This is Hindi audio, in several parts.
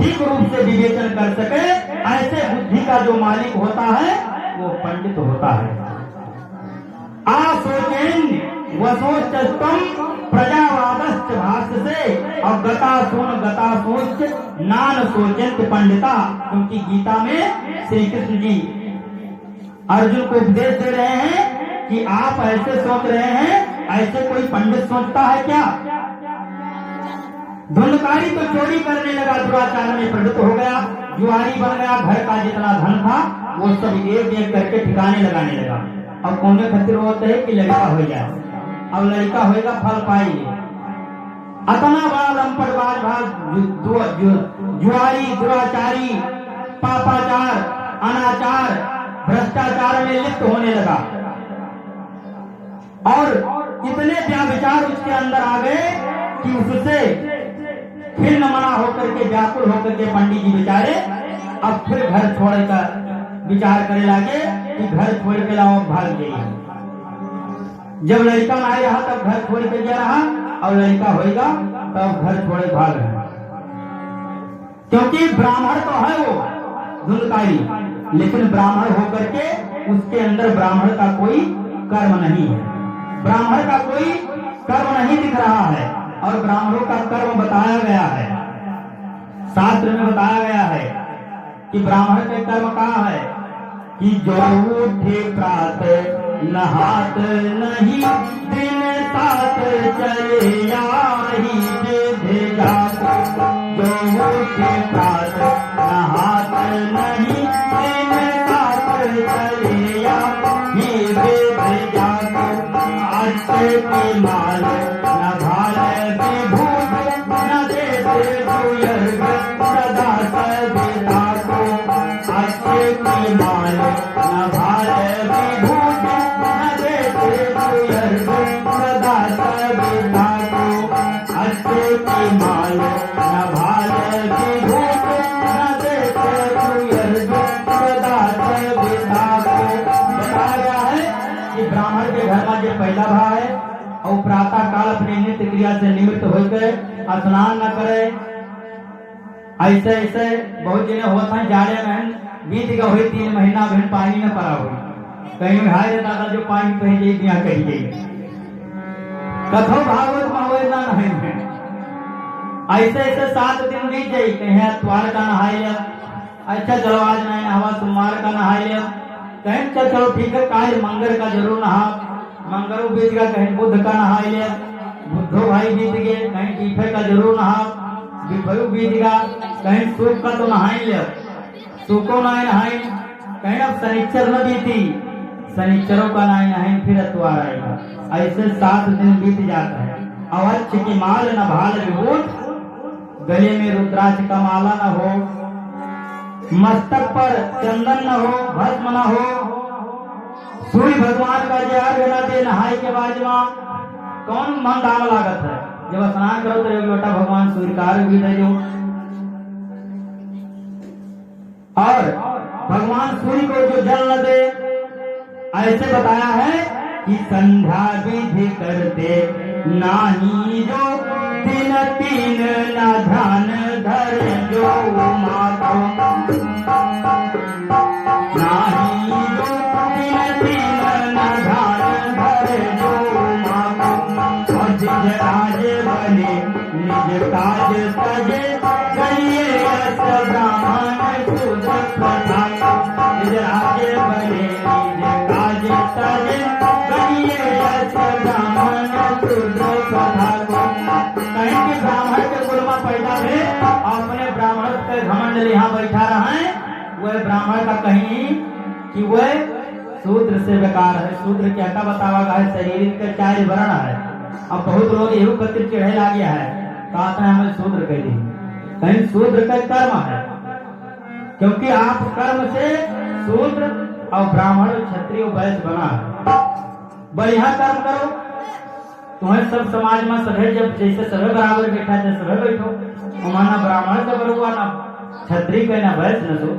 ठीक रूप से विवेचन कर सके, ऐसे बुद्धि का जो मालिक होता है वो पंडित होता है। आशोचन वसोचतम प्रजावादश्च भाष्य से, और गता सोच नान सोचंत पंडिता, क्योंकि गीता में श्री कृष्ण जी अर्जुन को उपदेश दे रहे हैं कि आप ऐसे सोच रहे हैं, ऐसे कोई पंडित सोचता है क्या? धुंधकारी तो चोरी करने लगा, दुराचार में प्रवृत्त हो गया, जुआरी बन गया, घर का जितना धन था वो सब एक एक करके ठिकाने लगाने लगा। अब कौन खातिर होते है कि लड़का हो जाए, अब लड़का होएगा फल पाएंगे। अतना बड़ा लंपटबाज भाग जुआरी, दुराचारी, पापाचार, अनाचार, भ्रष्टाचार में लिप्त होने लगा, और इतने व्याविचार उसके अंदर आ गए कि उससे फिर न मना होकर के, व्याकुल होकर के पंडित जी बेचारे अब फिर घर छोड़कर विचार करने लगे कि घर छोड़ के लाओ, भाग जाइए। जब लड़का ना रहा तब घर छोड़ के गया रहा, और लड़का होएगा तब घर छोड़े भाग रहा। क्योंकि ब्राह्मण तो है वो धुंधकारी, लेकिन ब्राह्मण होकर के उसके अंदर ब्राह्मण का कोई कर्म नहीं है, ब्राह्मण का कोई कर्म नहीं दिख रहा है। और ब्राह्मणों का कर्म बताया गया है, शास्त्र में बताया गया है कि ब्राह्मण के कर्म कहाँ है कि जो उठे प्रातः नहात नहीं, दिन सात चले आही विधि जात। जो उठे प्रातः नहात नहीं, दिन सात चले आही विधि जात। अक्षय की माल न भाल विभूत, न देते दुयर्ग सदा सविता को। अक्षय की माल न भाल विभूत, न देते दुयर्ग सदा सविता को। अक्षय की माल न भाल विभूत, न देते दुयर्ग सदा सविता को। बताया है कि ब्राह्मण के घर में जो पहला भाव है और प्रातः काल अपने नित्य क्रिया से निवृत्त होकर स्नान न करे। ऐसे ऐसे बहुत जने होता है, जाड़े में बीत गए हुए 3 महीना बहन पानी न पड़ा हुई, कहीं हाय रे दादा जो पानी पह जाए दिया कही गई कथो भागवत में ना नहीं है। ऐसे ऐसे 7 दिन बीत जाए, कहीं अतवार का नहाय लिया, अच्छा चलो आज नहीं नहावा, सोमवार का नहाय लिया, कहीं चलो ठीक है काल मंगल का जरूर नहा, मंगल बीत गया, कहीं बुध का नहाय लिया, बुद्धो भाई बीत गए, कहीं टीफे का जरूर नहा, बीफरू बीत गया, कहीं सूख का तो नहाई लिया, सूखो नहीं नहाई, कहीं अब शनिचर न बीती, शनिचरों का नहीं नहाई, फिर अतवार आएगा। ऐसे 7 दिन बीत जाता है। अवच्छ की माल न भाल विभूत, गले में रुद्राक्ष का माला न हो, मस्तक पर चंदन न हो, भस्म न हो, सूर्य भगवान का अर्घ्य न दे नहाई के बाजवा। कौन मन दाम लागत है? जब स्नान करो तो एक लोटा भगवान सूर्य का अर्घ्य भी दे दो। और भगवान सूर्य को जो जल न दे, ऐसे बताया है कि संध्या विधि करते नाही जो, दिन 3 न ध्यान धर जो मातो। नाही जो दिन 3 न ध्यान धर जो मातो। और जिज राज बने निज काज तजे, कहिए यस ब्राह्मण सुध प्रथा। जिज राज बने निज काज तजे, कहिए यस ब्राह्मण सुध प्रथा को। कहीं के ब्राह्मण के कुल में पैदा हुए, अपने ब्राह्मण के घमंड यहाँ बैठा रहे, वह ब्राह्मण का कहीं कि वह शूद्र से बेकार है। शूद्र क्या का बतावा है, शरीर के 4 वर्ण है। अब बहुत लोग यही कतिर चढ़े ला गया है, कहते हैं हमें शूद्र कह दी, कहीं शूद्र का कर्म है, क्योंकि आप कर्म से शूद्र और ब्राह्मण क्षत्रिय वैश्य बना है। बढ़िया कर्म करो, तुम्हें सब समाज में सभे, जब जैसे सभे बराबर बैठा है सभे बैठो, माना ब्राह्मण का करो ना क्षत्रिय का ना वैश्य न दो।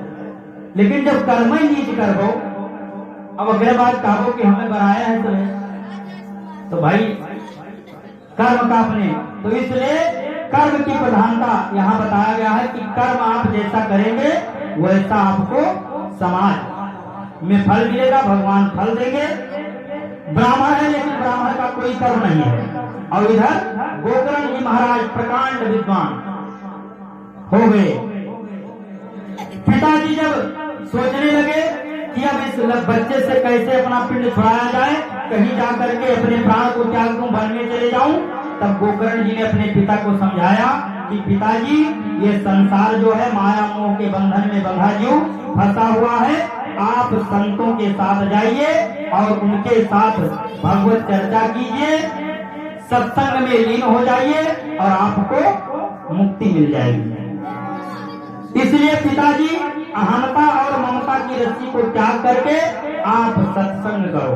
लेकिन जब कर्म ही नीच करबो, अब अगले बात कहो कि हमें बनाया है सभे, तो भाई कर्म का अपने, तो इसलिए कर्म की प्रधानता यहाँ बताया गया है कि कर्म आप जैसा करेंगे वैसा आपको समाज में फल मिलेगा, भगवान फल देंगे। ब्राह्मण है लेकिन ब्राह्मण का कोई कर्म नहीं है। और इधर गोकर्ण जी महाराज प्रकांड विद्वान हो गए। पिताजी जब सोचने लगे कि अब इस बच्चे से कैसे अपना पिंड छुड़ाया जाए, कहीं जाकर के अपने प्राण को त्याग दूं, वन में चले जाऊं, तब गोकर्ण जी ने अपने पिता को समझाया कि पिताजी ये संसार जो है माया मोह के बंधन में बंधा जीव फंसा हुआ है, आप संतों के साथ जाइए और उनके साथ भगवत चर्चा कीजिए, सत्संग में लीन हो जाइए और आपको मुक्ति मिल जाएगी। इसलिए पिताजी अहमता और ममता की रस्सी को त्याग करके आप सत्संग करो,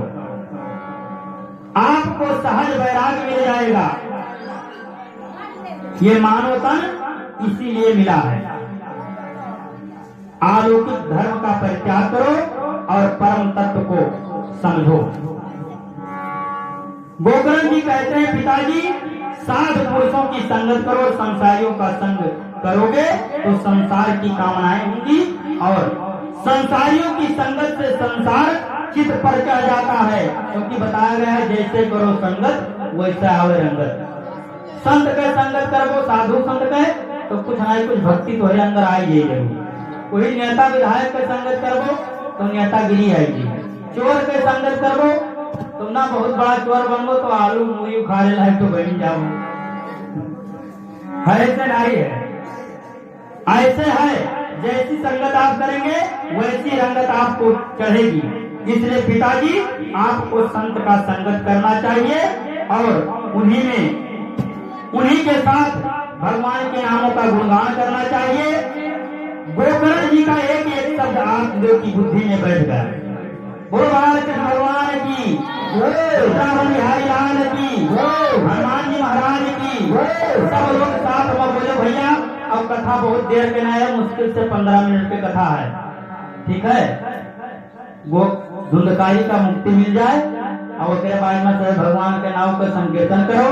आपको सहज वैराग्य मिल जाएगा। ये मानव तन इसीलिए मिला है। अलौकिक धर्म का परित्याग करो और परम तत्व को समझो। गोकर्ण जी कहते हैं पिताजी साधु पुरुषों की संगत करो, संसारियों का संग करोगे तो संसार की कामनाएं होंगी और संसारियों की संगत से संसार चित्त पर चढ़ जाता है, क्योंकि बताया गया है जैसे करो संगत वैसा आवे रंगत। संत के संगत करो, साधु संत के तो कुछ ना कुछ भक्ति तो अंदर आई जरूर। कोई नेता विधायक के संगत करबो तो नेतागिरी आएगी। चोर के संगत करबो तुम ना बहुत बड़ा चोर बनबो तो आलू मूली उखाड़े लायक तो बन जाओ। ऐसे नहीं है, ऐसे है जैसी संगत आप करेंगे वैसी रंगत आपको चढ़ेगी। इसलिए पिताजी आपको संत का संगत करना चाहिए और उन्हीं के साथ भगवान के नामों का गुणगान करना चाहिए। गोकर्ण जी का एक एक शब्द आप लोग की बुद्धि में बैठ गया। भगवान की, रावण बिहारी लाल की, हनुमान जी महाराज की, सब लोग साथ में बोले भैया अब कथा बहुत देर के नहीं है, मुश्किल से 15 मिनट की कथा है, ठीक है। वो धुंधकारी का मुक्ति मिल जाए और उसके बाद में सब भगवान के नाम का संकीर्तन करो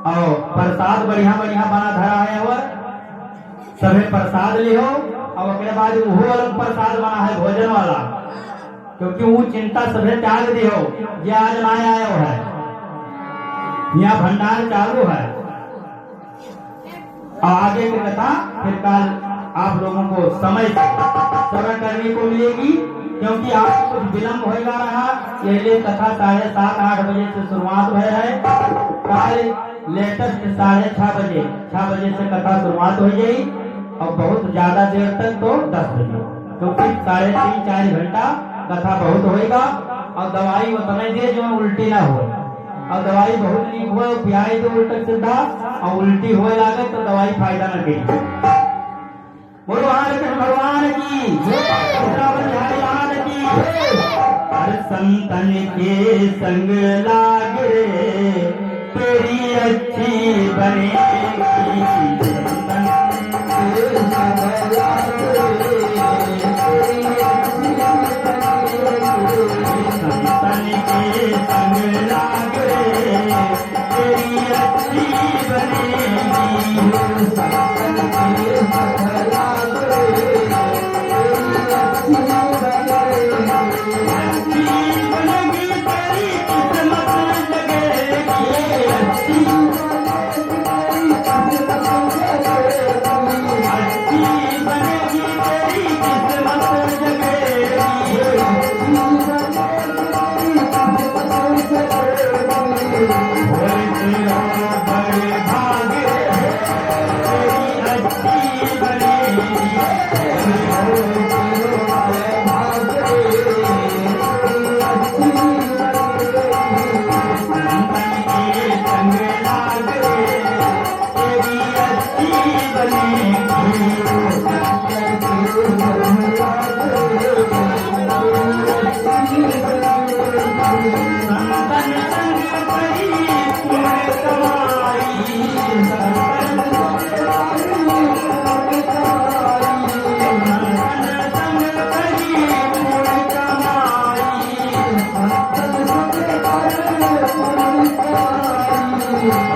और प्रसाद बढ़िया बढ़िया बना धरा है और सभी प्रसाद लियो और उसके बाद वो अलग प्रसाद बना है भोजन वाला, क्योंकि वो चिंता सभी त्याग दियो। ये आज ना आया है, यहाँ भंडार चालू है और आगे की कथा फिर कल आप लोगों को समय श्रवण करने को मिलेगी, क्योंकि आप कुछ विलम्ब होगा रहा। ये कथा 7:30-8 बजे से शुरुआत हुई है, कल लेटेस्ट 6:30 बजे से कथा शुरुआत हो जाएगी और बहुत ज्यादा देर तक तो 10 बजे, क्योंकि 3.5-4 घंटा कथा बहुत होएगा। और दवाई उतना दे जो उल्टी ना हो, और दवाई बहुत लीक हो पियाई तो उल्टा सीधा और उल्टी होए लागे तो दवाई फायदा न देगी। बोलो भगवान की, हर संतन के संग लागे तेरी अच्छी बनेगी। संतन के संग लागे तेरी अच्छी बनेगी।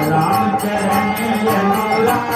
राम चरण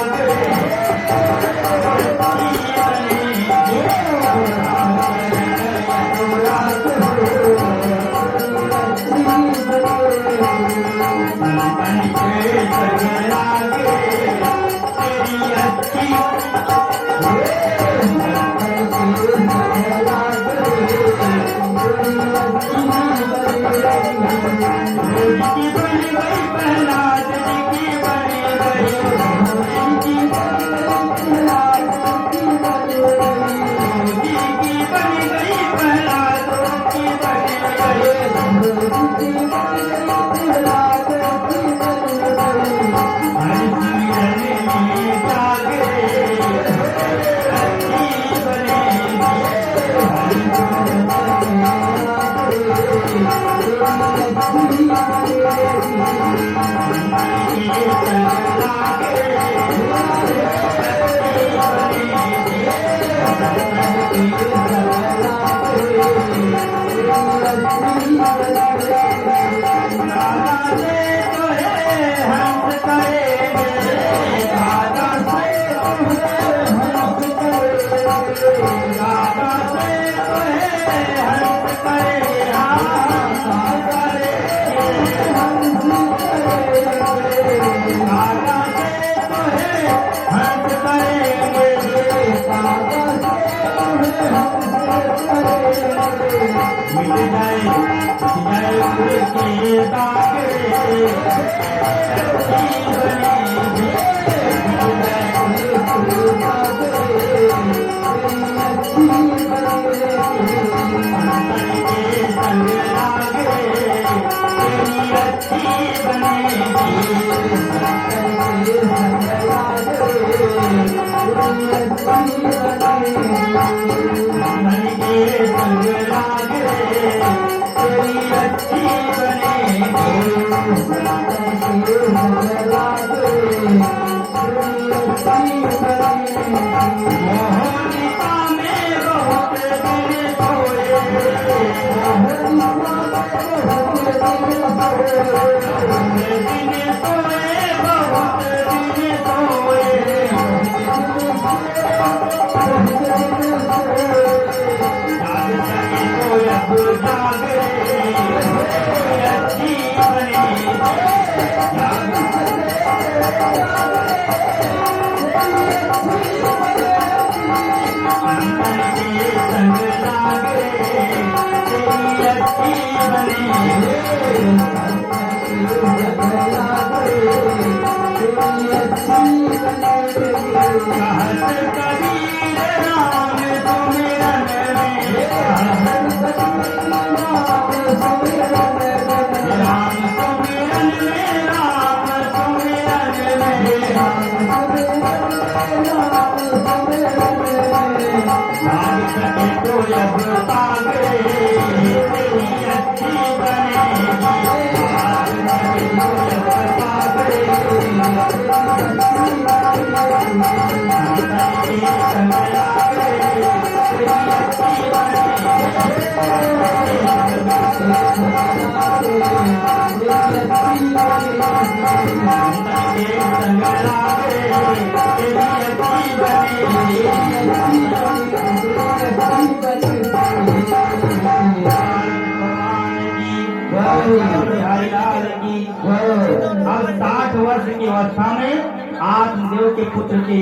अब 60 वर्ष की अवस्था में आत्मदेव के पुत्र के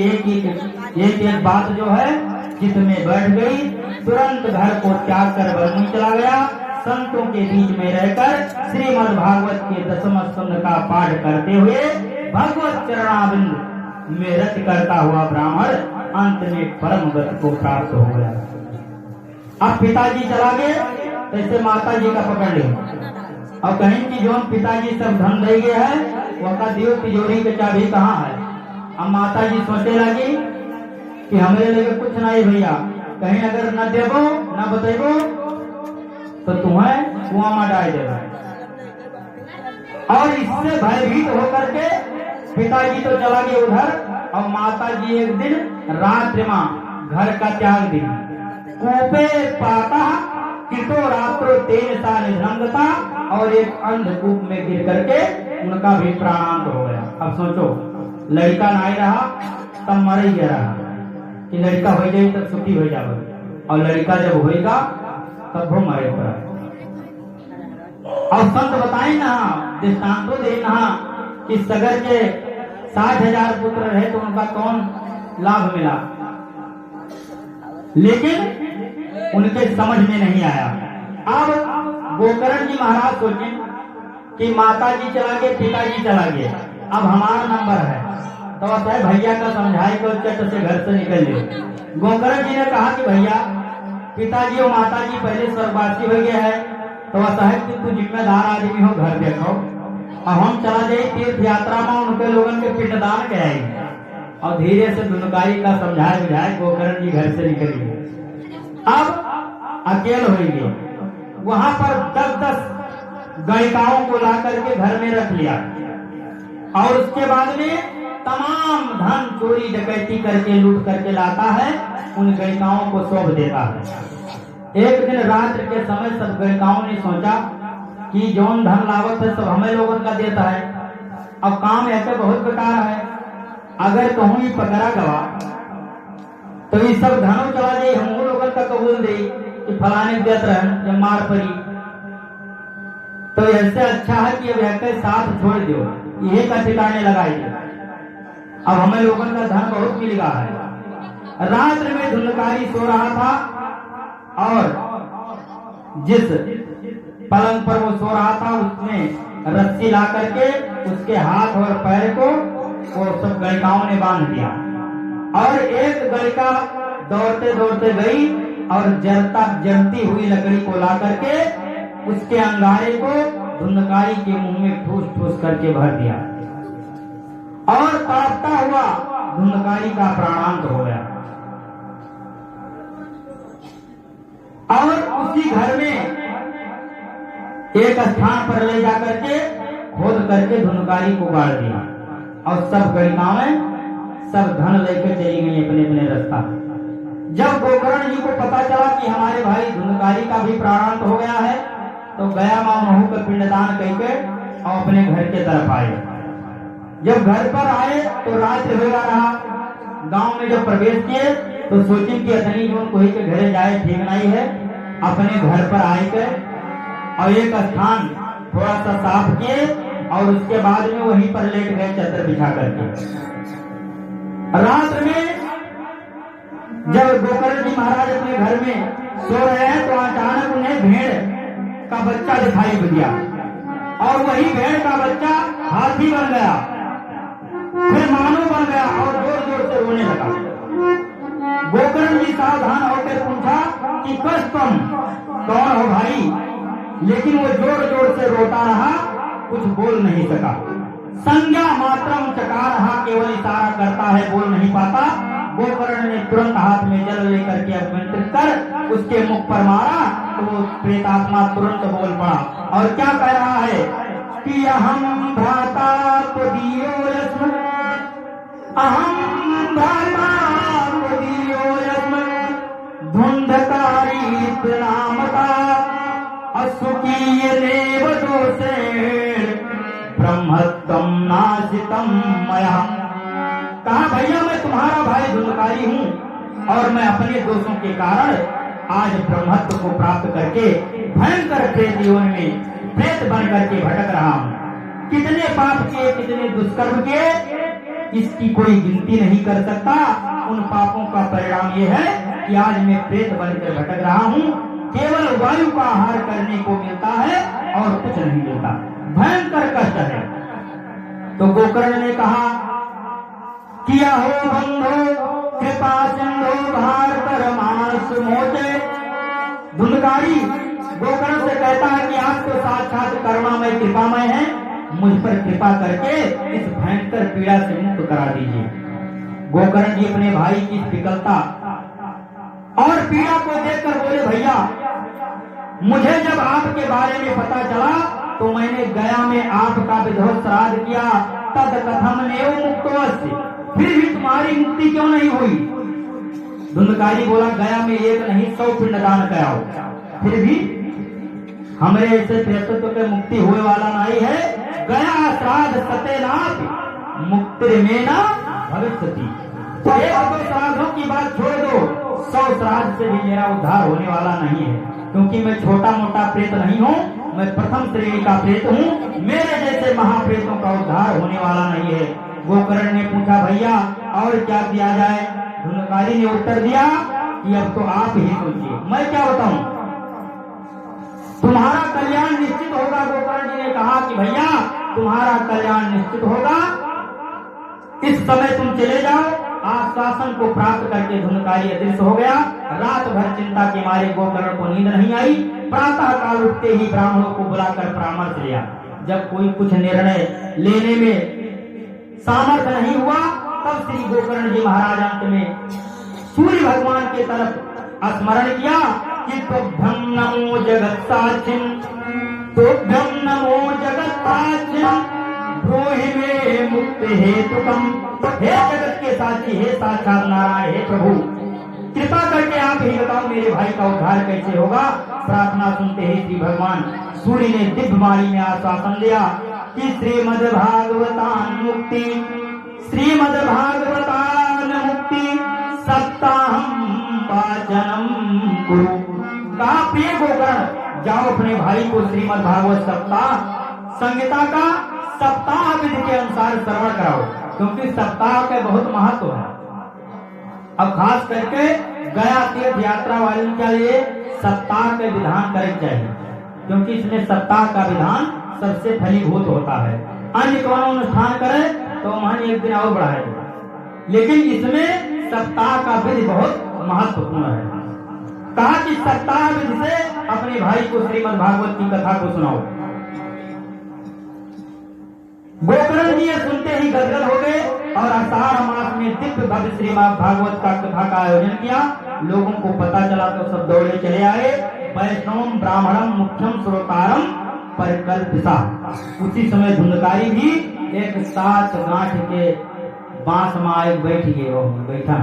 एक बात जो है चित्त में बैठ गई। तुरंत घर को त्याग कर वन चला गया। संतों के बीच में रहकर श्रीमद् भागवत के 10वें स्कंद का पाठ करते हुए भगवत चरणाबिंद में रत करता हुआ ब्राह्मण अंत में परम गति को प्राप्त हो गया। अब पिताजी चला गए, ऐसे माता जी का पकड़ ले और कहीं की जो पिताजी सब धन दे गए है वह दियो तिजोरी के चाबी कहाँ है। अब माता जी सोचे लगी कि हमारे लगे कुछ नहीं भैया, कहीं अगर न देबो न बतेबो तो तुम्हें कुआं में डाल देगा। और इससे भयभीत होकर के पिताजी तो चला गए उधर और माता जी एक दिन रात्रि में घर का त्याग दी। कूपे पाता कितो रात्रो तेन सा निधंगता और एक अंधकूप में गिर करके उनका भी प्राणांत हो गया। अब सोचो लड़का नहीं रहा तब मर ही रहा कि लड़का हो जाए तब सुखी हो जाए और लड़का जब होएगा तब वो मरेगा। और संत बताए ना दृष्टांतों दे ना कि सगर के 60,000 पुत्र रहे तो उनका कौन लाभ मिला, लेकिन उनके समझ में नहीं आया। अब गोकर्ण जी महाराज सोचे कि माता जी चला गए पिताजी चला गए, अब हमारा नंबर है तो है भैया का समझाई को चट से घर से निकल लो। गोकर्ण जी ने कहा कि भैया पिताजी और माता जी पहले स्वर्गवासी हो गए है तो ऐसा है कि तू जिम्मेदार आदमी हो, घर देखो और हम चला जाए तीर्थ यात्रा में उनके लोगों के पिंडदान के आएंगे। और धीरे से दुनकारी का समझाए बुझाए गोकर्ण जी घर से निकल गए। अब अकेले हो गए, वहां पर 10-10 गायिकाओं को ला करके घर में रख लिया और उसके बाद में तमाम धन चोरी डकैती करके लूट करके लाता है, उन गणिकाओं को सौंप देता है। एक दिन रात्रि के समय सब गणिकाओं ने सोचा कि जौन धन लावत है सब हमें लोगों का देता है, अब काम ऐसे बहुत बेकार है, अगर कहूँ पकड़ा गवा तो ये सब धनों चला जाए, हम लोगों का कबूल दे कि फलाने देते रहे जब मार पड़ी, तो ऐसे अच्छा है कि अब एक साथ छोड़ दो, यही का ठिकाने लगाई, अब हमें लोगों का धन बहुत मिल गया है। रात्रि में धुंधकारी सो रहा था और जिस पलंग पर वो सो रहा था उसमें रस्सी ला करके उसके हाथ और पैर को वो सब गणिकाओं ने बांध दिया, और एक गणिका दौड़ते दौड़ते गई और जलती हुई लकड़ी को ला करके उसके अंगारे को धुंधकारी के मुंह में ठूस ठूस करके भर दिया, और तड़पता हुआ धुंधकारी का प्राणांत हो गया। और उसी घर में एक स्थान पर ले जाकर के खोद करके धुंधकारी को गाड़ दिया, और सब गणिकाएं सब धन लेकर चली गई अपने अपने रास्ता। जब गोकर्ण जी को पता चला कि हमारे भाई धुंधकारी का भी प्राणांत हो गया है, तो गया मां महू का पिंडदान करके और अपने घर के तरफ आए। जब घर पर आए तो रात होगा रहा, गांव में जब प्रवेश किए तो सोचे कि अतनी जो कोई के घरे जाए ठीक नहीं है, अपने घर पर आए के और एक स्थान थोड़ा सा साफ किए और उसके बाद में वहीं पर लेट गए चादर बिछा करके। रात में जब गोकर्ण जी महाराज अपने घर में सो रहे हैं तो अचानक उन्हें भेड़ का बच्चा दिखाई दिया, और वही भेड़ का बच्चा हाथी बन गया, फिर मानव बन गया और जोर जोर से रोने लगा। गोकर्ण जी सावधान होकर पूछा कि कस तुम कौन हो भाई, लेकिन वो जोर जोर से रोता रहा, कुछ बोल नहीं सका। संज्ञा मात्रम चकार रहा, केवल इशारा करता है, बोल नहीं पाता। गोकर्ण ने तुरंत हाथ में जल लेकर के अभिमंत्रित कर उसके मुख पर मारा तो वो प्रेतात्मा तुरंत बोल पड़ा, और क्या कह रहा है कि अहम भ्राता त्वदीयो यस्म, अहम भ्राता त्वदीयो यस्म, धुंधकारी प्रणामता असुकीय देव दोषेण ब्रह्मत्वम नाशितम मया। कहा भैया मैं तुम्हारा भाई धुंधकारी हूँ और मैं अपने दोषों के कारण आज ब्रह्मत्व को प्राप्त करके भयंकर प्रेत जीवन में प्रेत बन करके भटक रहा हूँ। कितने पाप किए, कितने दुष्कर्म किए, इसकी कोई गिनती नहीं कर सकता। उन पापों का परिणाम ये है कि आज मैं प्रेत बनकर भटक रहा हूँ। केवल वायु का आहार करने को मिलता है और कुछ नहीं मिलता, भयंकर कष्ट है। तो गोकर्ण ने कहा किया हो बंधो कृपा सिंधु भार कर मानस मोचे। धुंधकारी गोकर्ण से कहता है कि आप तो साक्षात करुणामय कृपामय है, मुझ पर कृपा करके इस भयंकर पीड़ा से मुक्त करा दीजिए। गोकर्ण जी अपने भाई की विकलता और पीड़ा को देखकर बोले भैया मुझे जब आपके बारे में पता चला तो मैंने गया में आपका विधिवत श्राद्ध किया, तद कथम नेव मुक्तोऽस्ति, फिर भी तुम्हारी मुक्ति क्यों नहीं हुई। धुंधकारी बोला गया में एक नहीं 100 पिंडदान कराओ, फिर भी हमारे ऐसे प्रेतत्व के मुक्ति हुए वाला नहीं है। गया श्राद्ध सत्यनाथ मुक्ति में न भविष्यति। एक दो श्राद्धों की बात छोड़ दो, 100 श्राद्ध से भी मेरा उद्धार होने वाला नहीं है, क्योंकि मैं छोटा मोटा प्रेत नहीं हूँ, मैं प्रथम श्रेणी का प्रेत हूँ। मेरे जैसे महाप्रेतों का उद्धार होने वाला नहीं है। गोकर्ण ने पूछा भैया और क्या किया जाए। धुंधकारी ने उत्तर दिया कि अब तो आप ही सोचिए, मैं क्या बताऊं, तुम्हारा कल्याण निश्चित होगा। गोकर्ण जी ने कहा कि भैया तुम्हारा कल्याण निश्चित होगा, इस समय तुम चले जाओ। आश्वासन को प्राप्त करके धुंधकारी अदृश्य हो गया। रात भर चिंता के मारे गोकर्ण को नींद नहीं आई। प्रातः काल उठते ही ब्राह्मणों को बुलाकर परामर्श लिया। जब कोई कुछ निर्णय लेने में सामर्थ्य नहीं हुआ, तब श्री गोकर्ण जी महाराज अंत में सूर्य भगवान के तरफ स्मरण किया कि तुभ्यं नमो जगत साक्षिन्, तुभ्यं नमो जगत साक्षिन्, ब्रूहि मे मुक्त हेतुकम। हे जगत के साथी, हे साक्षात नारायण, हे प्रभु, कृपा करके आप ही बताओ मेरे भाई का उद्धार कैसे होगा। प्रार्थना सुनते ही श्री भगवान सूर्य ने दिव्य वाणी में आश्वासन दिया कि श्रीमद् भागवतान मुक्ति, श्रीमद् भागवतान मुक्ति सप्ताहम वाचनम कुरु। कहा प्रिय गोकर्ण, जाओ अपने भाई को श्रीमद् भागवत सप्ताह संहिता का सप्ताह विधि के अनुसार श्रवण कराओ, क्योंकि सप्ताह का बहुत महत्व है। अब खास करके गया तीर्थ यात्रा वालों के लिए सप्ताह के विधान करना चाहिए, क्योंकि इसमें सप्ताह का विधान सबसे फलीभूत होता है। अन्य कौन अनुष्ठान करे तो वहां एक दिन और बढ़ाएगा, लेकिन इसमें सप्ताह का विधि बहुत महत्वपूर्ण है। कहा कि सप्ताह विधि से अपने भाई को श्रीमद् भागवत की कथा को सुनाओ। गोकर्ण जी सुनते ही गदगद हो गए और आषाढ़ मास में दिव्य भव्य श्रीमद् भागवत का कथा का आयोजन किया। लोगों को पता चला तो सब दौड़े चले आए। वैष्णवम ब्राह्मणम मुख्यम श्रोतारम परिकल्पिता। उसी समय धुंधकारी भी एक 7 गांठ के बांस में आए बैठ गए, वो बैठा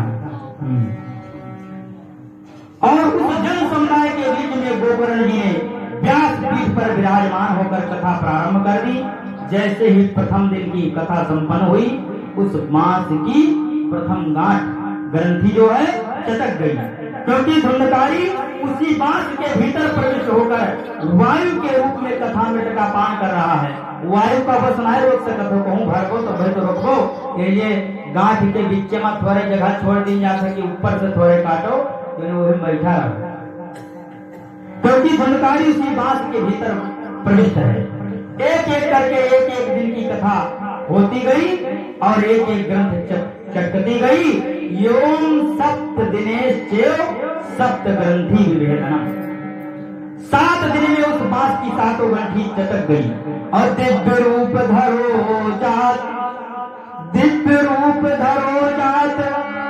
और उस जन समुदाय के बीच में गोकर्ण जी ने व्यास पीठ पर विराजमान होकर कथा प्रारंभ कर दी। जैसे ही प्रथम दिन की कथा संपन्न हुई, उस मास की प्रथम गांठ ग्रंथि जो है चटक गई, क्योंकि धुंधकारी उसी बांस के भीतर प्रविष्ट होकर वायु के रूप में कथामृत का पान कर रहा है। वायु का बस नहीं रोक सकते हो, कहूँ भर को तो भाई तो रोको, ये गांठ के बीच में थोड़े जगह छोड़ दी जा सके, ऊपर से थोड़े काटो, तो वही बैठा रहो, क्योंकि धुंधकारी उसी बांस के भीतर प्रविष्ट है। एक एक करके एक एक दिन की कथा होती गई और एक एक ग्रंथ चटकती गई। योम सप्त दिनेश सप्त ग्रंथि विभेदना। 7 दिन में उस बांस की 7 ग्रंथि चटक गई और दिव्य रूप धरो जात, दिव्य रूप धरो जात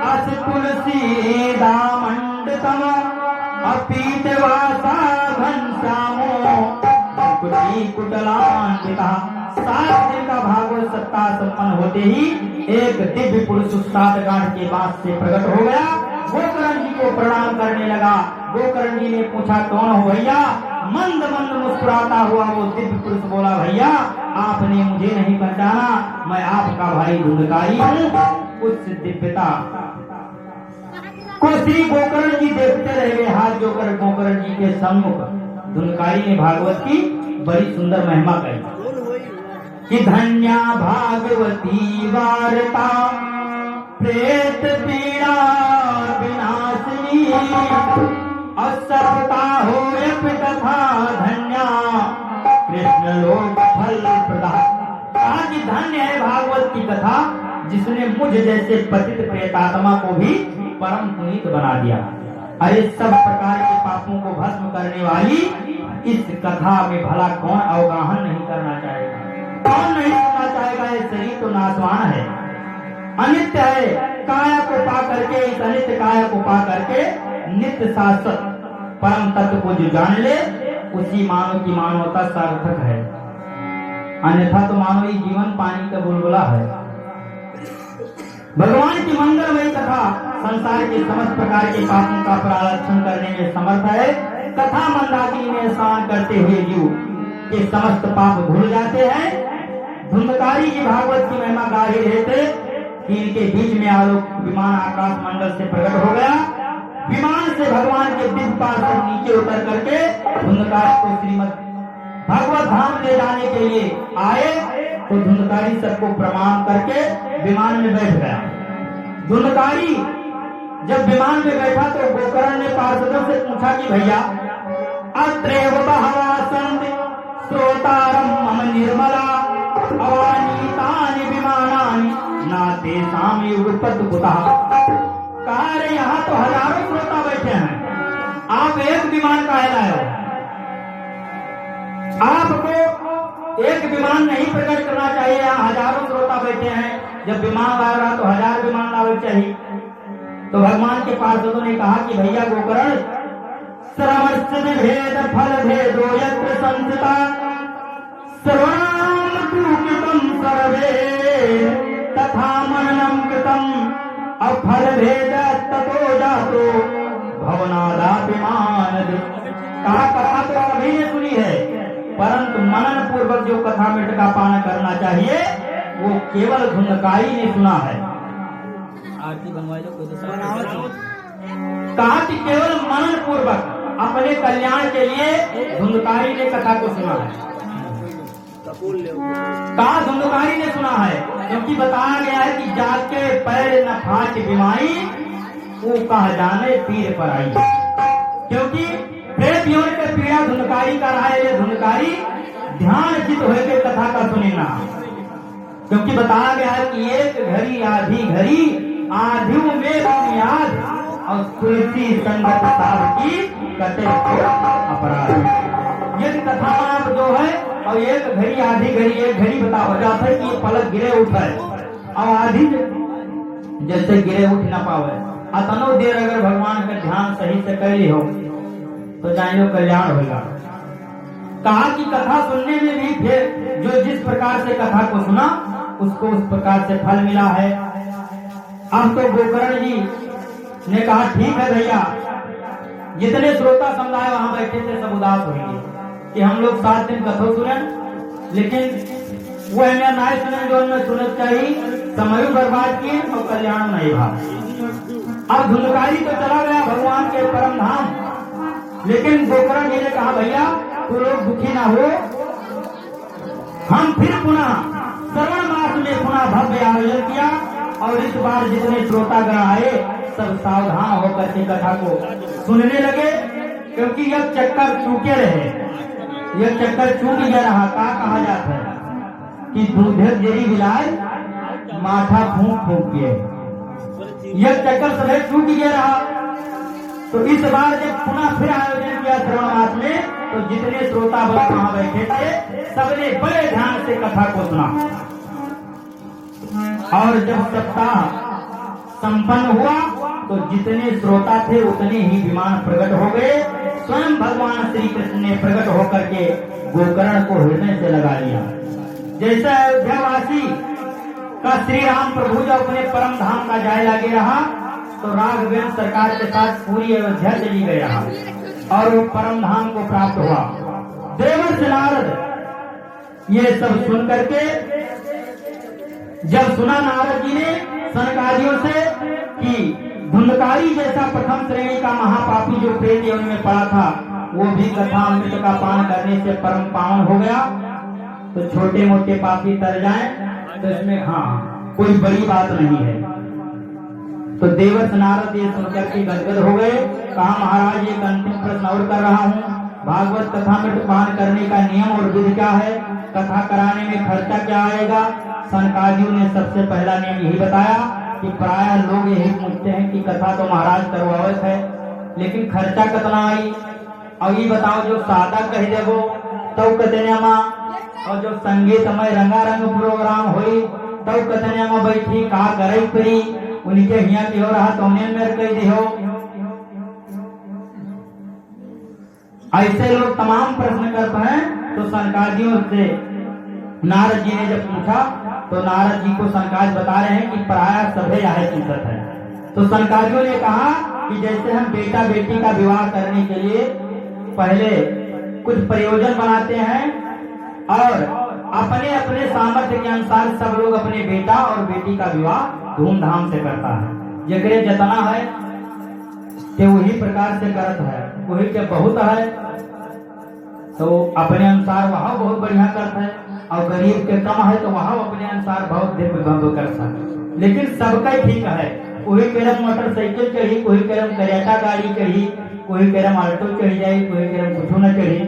अस तुलसी दामंड तम अपीत वासा घनश्यामो कुटलान्विता। 7 दिन का भागवत सप्ताह संपन्न होते ही एक दिव्य पुरुष 7 गांठ के बांस से प्रकट हो गया। गोकर्ण जी को प्रणाम करने लगा। गोकर्ण जी ने पूछा कौन हो भैया? मंद मंद मुस्कुराता हुआ वो दिव्य पुरुष बोला, भैया आपने मुझे नहीं पहचाना, मैं आपका भाई धुंधकारी हूँ। उस दिव्यता को श्री गोकर्ण जी देखते रह गए, हाथ जोकर गोकर्ण जी के सम्मुख धुंधकारी ने भागवत की बड़ी सुंदर महिमा कही कि धन्या भागवती वार्ता प्रेत पीड़ा विनाशिनी असफता हो कथा धन्या कृष्ण लोक फल प्रदा। आज धन्य है भागवत की कथा जिसने मुझ जैसे पतित प्रेतात्मा को भी परम पुनीत बना दिया। अरे सब प्रकार के पापों को भस्म करने वाली इस कथा में भला कौन अवगाहन नहीं करना चाहेगा? कौन नहीं सुनना चाहेगा? ये शरीर तो नाशवान है, अनित्य है। काया को पा करके, इस अनित्य काया को पा करके नित्य शाश्वत परम तत्व को जो जान ले, उसी मानव की मानवता सार्थक है। अन्यथा तो मानव ही जीवन पानी का बुलबुला है। भगवान की मंगलमयी कथा संसार के समस्त प्रकार के पापों का प्रारक्षण करने में समर्थ है। कथा मंदाकिनी में स्नान करते हुए जीव के समस्त पाप भूल जाते हैं। धुंधकारी जी भागवत की महिमा गा ही रहे थे कि इनके बीच में आलोक विमान आकाश मंडल से प्रकट हो गया। विमान से भगवान के दिव्य पार्षद नीचे उतर करके धुंधकारी को श्रीमद् भागवत धाम ले जाने के लिए आए, तो धुंधकारी सबको प्रणाम करके विमान में बैठ गया। धुंधकारी जब विमान में बैठा तो गोकर्ण ने पार्षदों से पूछा कि भैया अत्रैव बहवा सन्ति श्रोतारम मम निर्मला अवानीतानि विमानानि ना तेषां युगपत् कुतः। कहा रे यहाँ तो हजारों श्रोता बैठे हैं, आप एक विमान काहे लाए हो? आपको एक विमान नहीं प्रकट करना चाहिए, यहाँ हजारों श्रोता बैठे हैं। जब विमान ला रहा तो 1000 विमान लावे चाहिए। तो भगवान के पार्षदों ने कहा कि भैया गोकर्ण श्रवण भेद फल भेदो यत्र संचिता श्रवणाम तु कृतं सर्वे कथा मननम कृतम अफल भेद ततो जातो भवनादापिमान। कथा तो सभी ने सुनी है, परंतु मनन पूर्वक जो कथा मृत का पान करना चाहिए वो केवल धुंधकारी ने सुना है। आरती बनवाई लो, कहा कि केवल मनन पूर्वक अपने कल्याण के लिए धुंधकारी ने कथा को सुना है। कहा धुंधकारी ने सुना है, क्योंकि बताया गया है कि जाके पैर न फाट बीमारी वो कह जाने पीर पर आई। क्योंकि प्रेत यौन के पीड़ा धुंधकारी का रहा है, ये धुंधकारी ध्यान चित होकर कथा का सुनेना। क्योंकि बताया गया है कि एक घड़ी आधी घड़ी आधियों में बुनियाद और तुलसी संगत साध की कटे अपराध। यदि कथा आप जो है और एक घड़ी आधी घड़ी, एक घड़ी बता हो जाता है कि पलक गिरे उठे और आधी जैसे गिरे उठ न पावे। अतनो देर अगर भगवान का ध्यान सही से कर ली हो तो जानो कल्याण होगा। कहा कि कथा सुनने में भी फिर जो जिस प्रकार से कथा को सुना उसको उस प्रकार से फल मिला है। अब तो गोकर्ण जी ने कहा ठीक है भैया, जितने श्रोता समुदाय वहां बैठे थे सब उदास होंगे कि हम लोग 7 दिन कथो सुने, लेकिन वो हमें नाय सुने जो हमें सुनत चाहिए, समय बर्बाद किए और कल्याण नहीं भा। अब धुंधकारी तो चला गया भगवान के परम धाम, लेकिन गोकर्ण जी ने कहा भैया तू लोग दुखी ना हो, हम फिर पुनः श्रवण मास में पुनः भव्य आयोजन किया और इस बार जितने श्रोतागण आए सब सावधान होकर के कथा को सुनने लगे। क्योंकि यह चक्कर चूके रहे, यह चक्कर चूक जा रहा था। कहा जाता है कि दूधे जरी बिलाय माथा फूंक फूंक के, यह चक्कर सभी चूक गया रहा। तो इस बार जब पुनः फिर आयोजन किया श्रवण मास में, तो जितने श्रोता वहां बैठे थे सबने बड़े ध्यान से कथा को सुना। और जब सप्ताह संपन्न हुआ तो जितने श्रोता थे उतने ही विमान प्रकट हो गए। स्वयं भगवान श्री कृष्ण ने प्रकट होकर के गोकर्ण को हृदय से लगा लिया। जैसे अयोध्यावासी का श्री राम प्रभु जब अपने परम धाम का जायजा ले रहा तो राघवेंद्र सरकार के साथ पूरी अयोध्या चली गई रहा और वो परम धाम को प्राप्त हुआ। देवर्षि नारद ये सब सुन करके जब सुना नारद जी ने सनकादियों से कि धुंधकारी जैसा प्रथम श्रेणी का महापापी जो प्रेत यौन में पड़ा था वो भी कथा अमृत का पान करने से परम पावन हो गया, तो छोटे मोटे पापी तर जाएं तो इसमें हाँ कोई बड़ी बात नहीं है। तो देवर्षि नारद ये सुनकर के गदगद हो गए। कहा महाराज एक अंतिम प्रश्न और कर रहा हूँ, भागवत कथा मृत पान करने का नियम और विधि क्या है, कथा कराने में खर्चा क्या आएगा। सनकादियों ने सबसे पहला नियम यही बताया कि प्राय लोग यही पूछते हैं कि कथा तो महाराज करवावत है लेकिन खर्चा कितना आई। अब ये बताओ जो सादा कह देवो तब कतने माँ, और जो संगीतमय रंगारंग प्रोग्राम हुई तब कतने माँ बैठी का करे परी उनके हिया की हो रहा तो उन्हें मेरे कह दियो। ऐसे लोग तमाम प्रश्न करते हैं। तो सनकादियों से नारद जी ने जब पूछा तो नारद जी को सनकाद बता रहे हैं कि प्राय सभे आए चिंतत है। तो सनकादियों ने कहा कि जैसे हम बेटा बेटी का विवाह करने के लिए पहले कुछ प्रयोजन बनाते हैं और अपने अपने सामर्थ्य के अनुसार सब लोग अपने बेटा और बेटी का विवाह धूमधाम से करता है, जगरे जतना है ते वही प्रकार से करत है, वही के बहुत है तो अपने अनुसार वह बहुत बढ़िया करता है, और गरीब के कम है तो वहाँ अपने अनुसार बहुत दिव्य भव्य करता है। लेकिन सबका ठीक है, कोई करम मोटरसाइकिल चढ़ी, कोई करम करेटा गाड़ी चढ़ी, कोई करम ऑल्टो चढ़ी जाए, कोई करम कुछ न चढ़ी,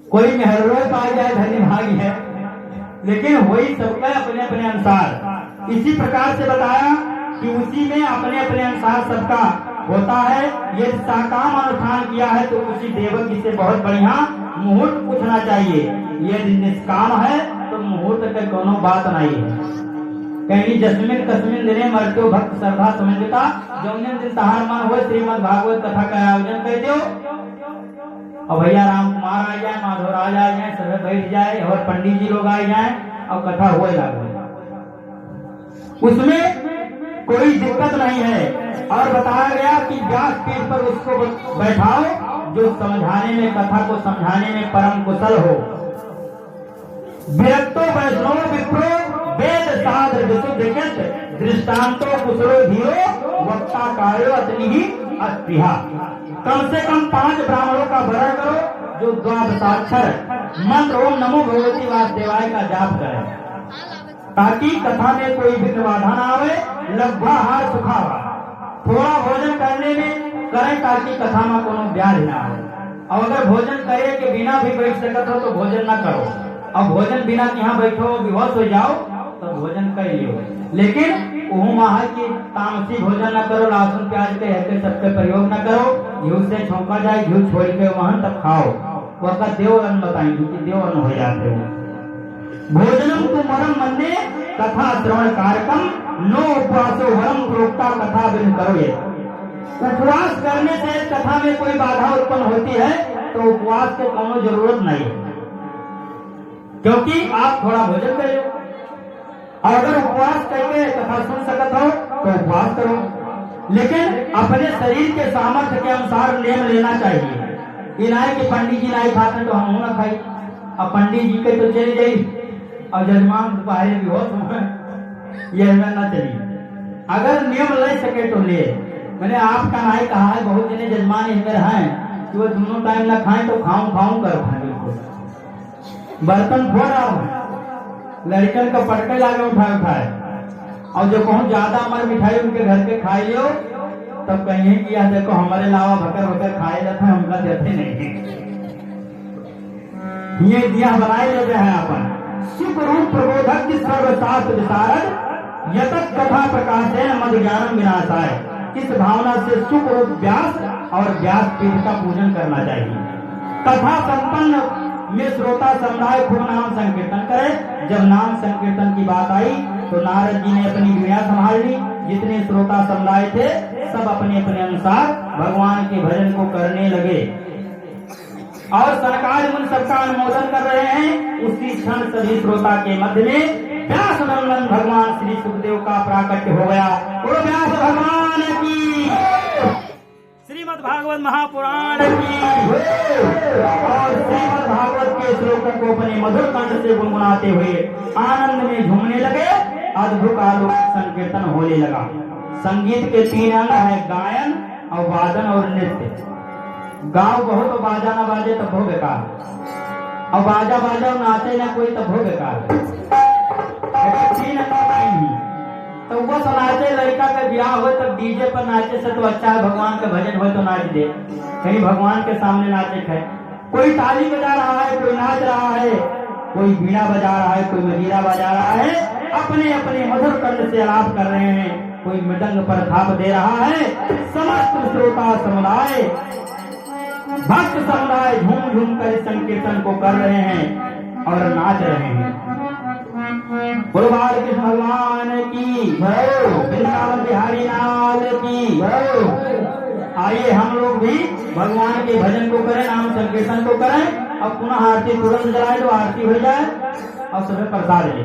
कोई मेहरो पा जाए धन्य भागी है, लेकिन वही सबका अपने अपने अनुसार। इसी प्रकार से बताया कि उसी में अपने अपने अनुसार सबका होता है। यदि साकाम अनुष्ठान किया है तो उसी देवक से बहुत बढ़िया मुहूर्त पूछना चाहिए, यदि निष्काम है तो मुहूर्त का कोनो बात नहीं है। कहीं जस्मिन कस्मिन दिने मरतो भक्त श्रद्धा समझता, जौने दिन तहार मन हो श्रीमद भागवत कथा का आयोजन कर दो और भैया राम कुमार आ जाए, माधवराज आ जाए, सब बैठ जाए और पंडित जी लोग आ जाए और कथा हुए लगे, उसमें कोई दिक्कत नहीं है। और बताया गया कि व्यास पीठ पर उसको बैठाओ जो समझाने में, कथा को समझाने में परम कुशल हो। विरक्तो वैष्णव विप्रो वेद साधर विशुद्ध चित्त दृष्टांतो कुशलो धीरो वक्ता कार्यो अतनी ही अस्पृहा। कम से कम 5 ब्राह्मणों का वरण करो जो द्वादशाक्षर मंत्र ओम नमो भगवती वासुदेवाय का जाप करें, ताकि कथा में कोई विघ्न बाधा न आवे। लब्धा हार सुखावा, थोड़ा भोजन करने में करें ताकि कथा में कोनो व्याधि न आवे। और अगर भोजन करे के बिना भी बैठ सकत हो तो भोजन न करो, अब भोजन बिना यहाँ बैठो बेहोश हो जाओ तो भोजन कर लियो, लेकिन वो महा की तामसी भोजन न करो, लहसुन प्याज के हल्के सबके प्रयोग न करो, घी से छोंका जाए, घी छोड़ के वहां तब खाओ, वह देव अन्न बताएंगे कि देव अन्न हो जाते हो। भोजनम तु मरम मन्ने कथा श्रवण कार्यक्रम नो उपवासो वरम प्रोक्ता कथा बिन करो। ये उपवास करने से कथा में कोई बाधा उत्पन्न होती है तो उपवास की कोनो जरूरत नहीं है, क्योंकि आप थोड़ा भोजन कर लो। और अगर उपवास करके कथा सुन सकते हो तो उपवास करो, लेकिन अपने शरीर के सामर्थ्य के अनुसार नियम लेना चाहिए। इनाय के पंडित जी नहीं खाते तो हम ना खाई, अब पंडित जी के तो चली गई और जजमान दोपहर भी हो यह न चली। अगर नियम ले सके तो ले। मैंने आपका नहीं कहा है, बहुत जने जजमान इनमें हैं कि वो दोनों टाइम ना खाएं तो खाऊं कर बर्तन फोड़ रहा हूँ, लड़कन का पटके लागे उठाए और जो कहूँ ज्यादा हमारे मिठाई उनके घर के खाई लो तब कहिए कि यह देखो हमारे अलावा भकर खाए जाते हैं, हमका देते नहीं। ये दिया बनाए लेते हैं अपन सुख रूप प्रबोधक सर्वशास्त्र विशारद यतत कथा प्रकाशन मद ज्ञान विनाशाय। इस भावना से सुख रूप व्यास और व्यास पीठ का पूजन करना चाहिए। कथा संपन्न में श्रोता समुदाय खूब नाम संकीर्तन करे। जब नाम संकीर्तन की बात आई तो नारद जी ने अपनी वीणा संभाल ली। जितने श्रोता समुदाय थे सब अपने अपने अनुसार भगवान के भजन को करने लगे और सरकार मुनि सबका अनुमोदन कर रहे हैं। उसी क्षण सभी श्रोता के मध्य में व्यास नंदन भगवान श्री सुखदेव का प्राकट्य हो गया। बोलो व्यास भगवान की, श्रीमद् भागवत महापुराण की। और श्रीमद् भागवत के श्लोकों को अपने मधुर कंठ से गुनगुनाते हुए आनंद में झूमने लगे। अद्भुत आलोक संकीर्तन होने लगा। संगीत के 3 अंग है, गायन और वादन और नृत्य। गाँव कहो तो बाजा ना बाजे तब हो बेकार, और बाजा बाजा नाचे ना कोई तब हो बेकार। 3 अंग नहीं तो वो नाचे, लड़का का ब्याह हो तो डीजे पर नाचे से तो अच्छा है, भगवान का भजन हो तो नाच दे। कहीं भगवान के सामने नाचे है, कोई ताली बजा रहा है, कोई नाच रहा है, कोई बीड़ा बजा रहा है, कोई मजीरा बजा रहा है, अपने अपने मधुर कंठ से आलाप कर रहे हैं, कोई मृदंग पर थाप दे रहा है। समस्त श्रोता समुदाय, भक्त समुदाय झूम झूम कर इस संकीर्तन को कर रहे हैं और नाच रहे हैं। बोलो कृष्ण भगवान की, वृंदावन बिहारी लाल की। आइए हम लोग भी भगवान के भजन को करें, नाम संकीर्तन को करें और पुनः आरती तुरंत जलाए तो आरती हो जाए और सुबह प्रसाद ले।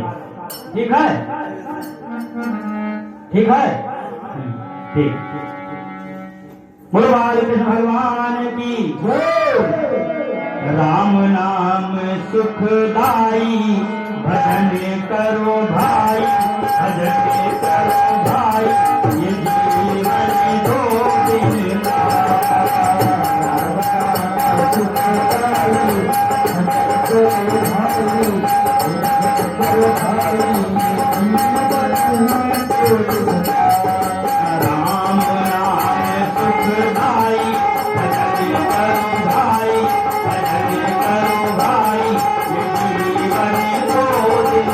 ठीक है, ठीक है, ठीक। बोलो कृष्ण भगवान की। राम नाम सुखदाई भजन करो भाई, भजन करो भाई, ये जीवन 2 दिन राम नाम सुखदाई भजन करो भाई, भजन करो भाई, ये जीवन 2 दिन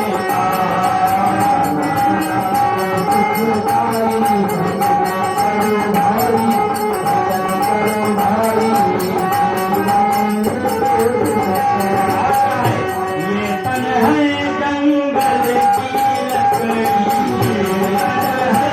ये तन है जंगल की लकड़ी, ये तन है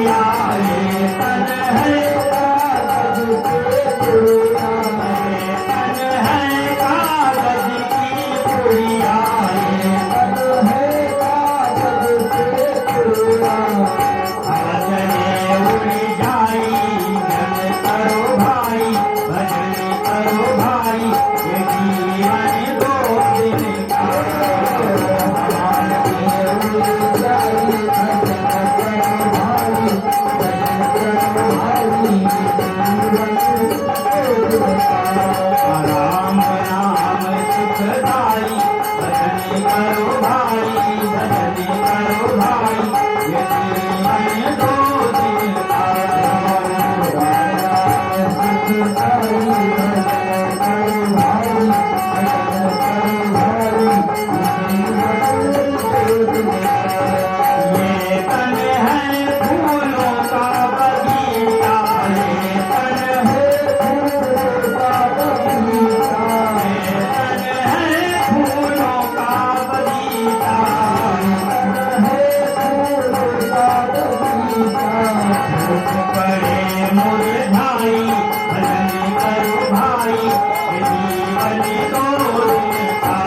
पुड़िया, ये तन है कागज की पुड़िया, ये तन है कागज की पुड़िया, ये तन है कागज की पुड़िया। भजन उड़ जाई भजन करो भाई, भजन करो भाई, ये जीवन दो दिन का। राम नाम सुखदाई, भजन करो भाई, भजन करो भाई, ये जीवन दो दिन का। ये तन है फूलों का बगीचा, ये तन है फूलों का बगीचा, ये तन है फूलों का बगीचा, ये तन है फूलों का बगीचा। धूप पड़े मुरझाई, भजन करो भाई, ये जीवन दो दिन का।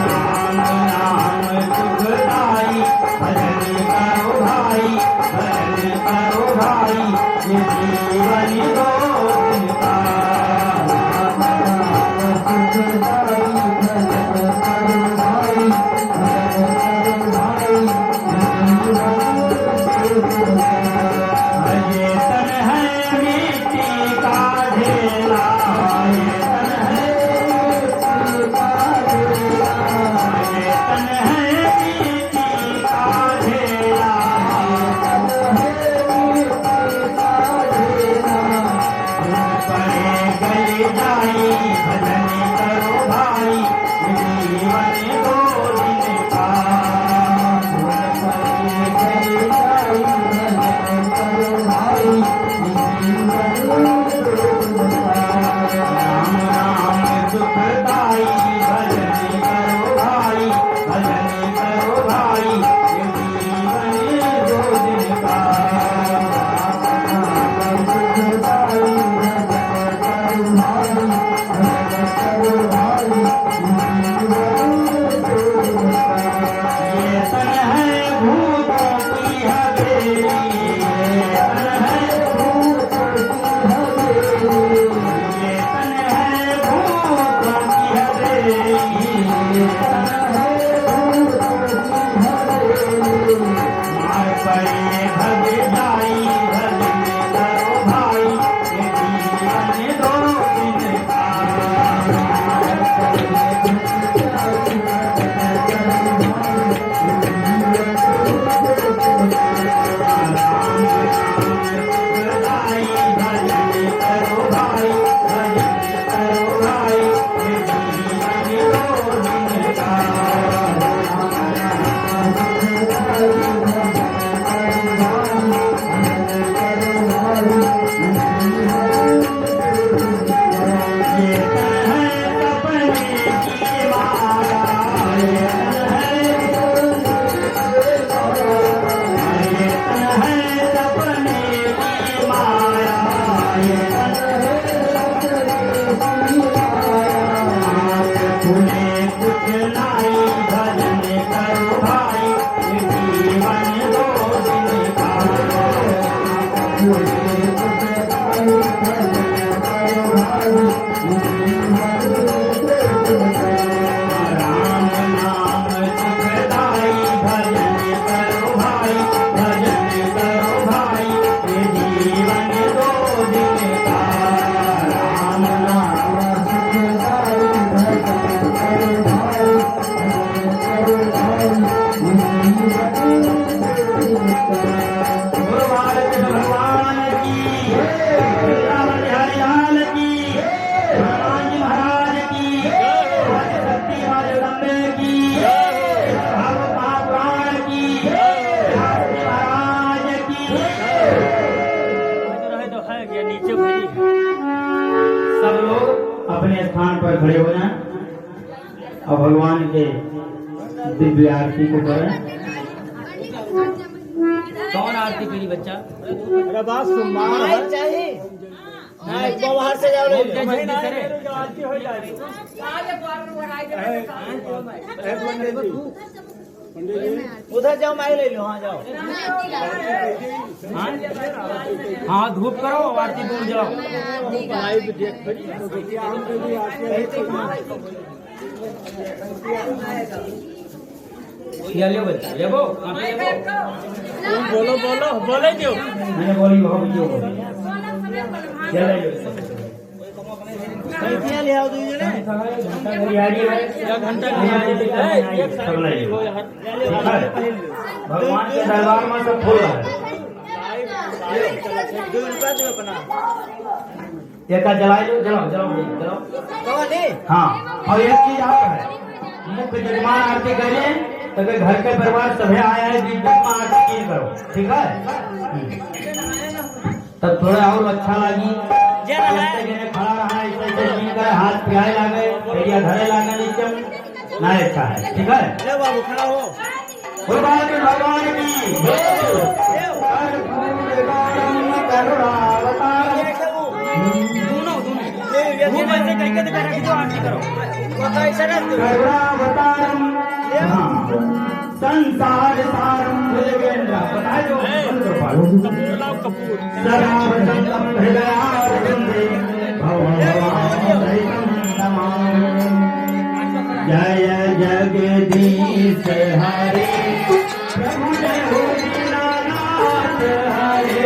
राम नाम सुखदाई, भजन करो भाई, भजन करो भाई, ये जीवन दो दिन का। ये तन है मिट्टी का ढेला, ये तन है खड़े हो जाएं और भगवान के दिव्य आरती को करें। कौन आरती पीरी बच्चा? अरे बात सुन मार चाहिए ना, एक बाहर से जाओ आरती हो जाएगी। उधर जाओ, मैं ले लो। हाँ जाओ। हाँ धूप करो, आरती दूर जाओ। या ले बच्चा, ले वो बोलो बोलो बोले क्यों? मैंने बोली बहुत क्यों बोली? चले कैसे ले आओ दूसरे ने? भगवान के दरबार में सब फूल है। एक जलाए लो, जलाओ जलाओ जलाओ। हाँ, और एक चीज आप है, मुख्य जजमान आरती करिए तो घर के परिवार सभी आया है, बीच बीच में आरती की करो, ठीक है? तब थोड़ा और अच्छा लगी। खड़ा रहा ऐसे हाथ प्याए लागे, फेरिया धरे लागे नीचे ना, अच्छा है, ठीक है? बाबू खड़ा हो। भगवान की संसार सारम बताए जो जय जगदीश हरे प्रभु जय हो दीनानाथ हरे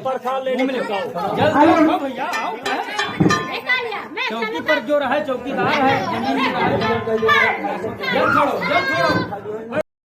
परखा लेने में जल्द आओ भैया आओ। चौकी पर जो रहा चौकीदार है जमीन में रहा। जल्द छोड़ो जल्द छोड़ो।